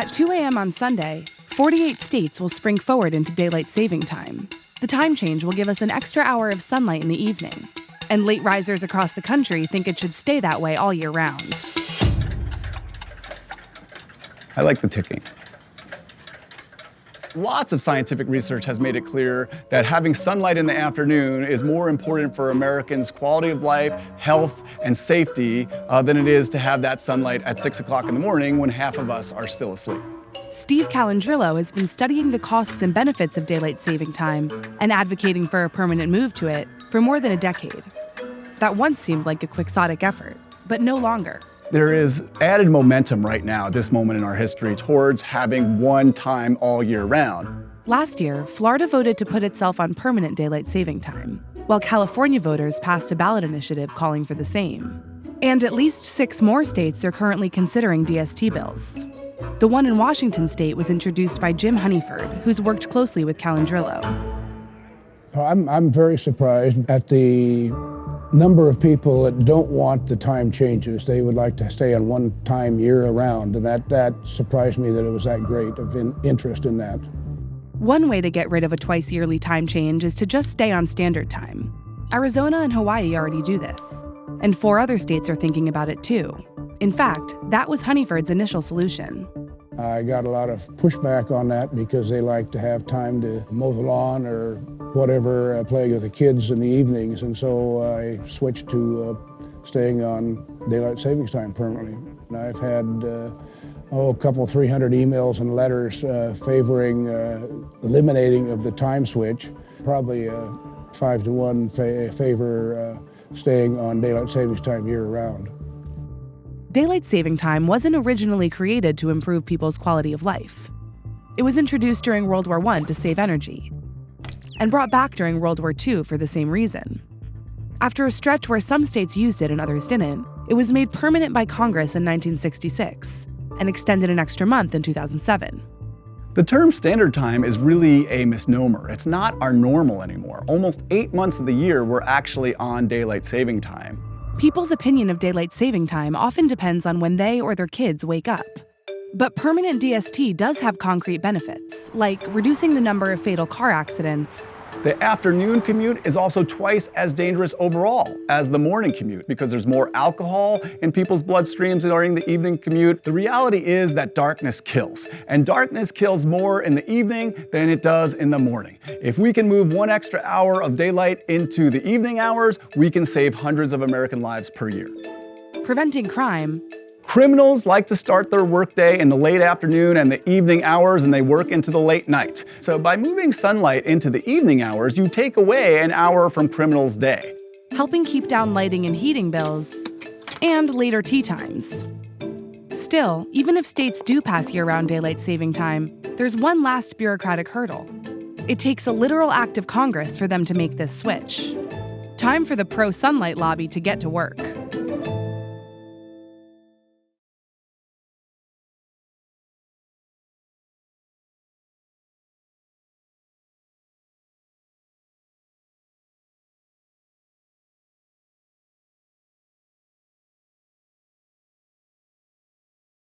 At 2 a.m. on Sunday, 48 states will spring forward into daylight saving time. The time change will give us an extra hour of sunlight in the evening, and late risers across the country think it should stay that way all year round. I like the ticking. Lots of scientific research has made it clear that having sunlight in the afternoon is more important for Americans' quality of life, health, and safety than it is to have that sunlight at 6 o'clock in the morning when half of us are still asleep. Steve Calandrillo has been studying the costs and benefits of daylight saving time and advocating for a permanent move to it for more than a decade. That once seemed like a quixotic effort, but no longer. There is added momentum right now at this moment in our history towards having one time all year round. Last year, Florida voted to put itself on permanent daylight saving time, while California voters passed a ballot initiative calling for the same. And at least 6 more states are currently considering DST bills. The one in Washington state was introduced by Jim Honeyford, who's worked closely with Calandrillo. I'm very surprised at the number of people that don't want the time changes. They would like to stay on one time year around, and that surprised me that it was that great of interest in that. One way to get rid of a twice-yearly time change is to just stay on standard time. Arizona and Hawaii already do this, and 4 other states are thinking about it too. In fact, that was Honeyford's initial solution. I got a lot of pushback on that because they like to have time to mow the lawn or whatever, playing with the kids in the evenings, and so I switched to staying on daylight savings time permanently. And I've had a couple 300 emails and letters favoring eliminating of the time switch, probably 5 to 1 favor staying on daylight savings time year-round. Daylight saving time wasn't originally created to improve people's quality of life. It was introduced during World War I to save energy, and brought back during World War II for the same reason. After a stretch where some states used it and others didn't, it was made permanent by Congress in 1966 and extended an extra month in 2007. The term standard time is really a misnomer. It's not our normal anymore. Almost 8 months of the year we're actually on daylight saving time. People's opinion of daylight saving time often depends on when they or their kids wake up. But permanent DST does have concrete benefits, like reducing the number of fatal car accidents. The afternoon commute is also twice as dangerous overall as the morning commute because there's more alcohol in people's bloodstreams during the evening commute. The reality is that darkness kills, and darkness kills more in the evening than it does in the morning. If we can move 1 extra hour of daylight into the evening hours, we can save hundreds of American lives per year. Preventing crime. Criminals like to start their workday in the late afternoon and the evening hours, and they work into the late night. So by moving sunlight into the evening hours, you take away an hour from criminals' day. Helping keep down lighting and heating bills, and later tea times. Still, even if states do pass year-round daylight saving time, there's one last bureaucratic hurdle. It takes a literal act of Congress for them to make this switch. Time for the pro-sunlight lobby to get to work.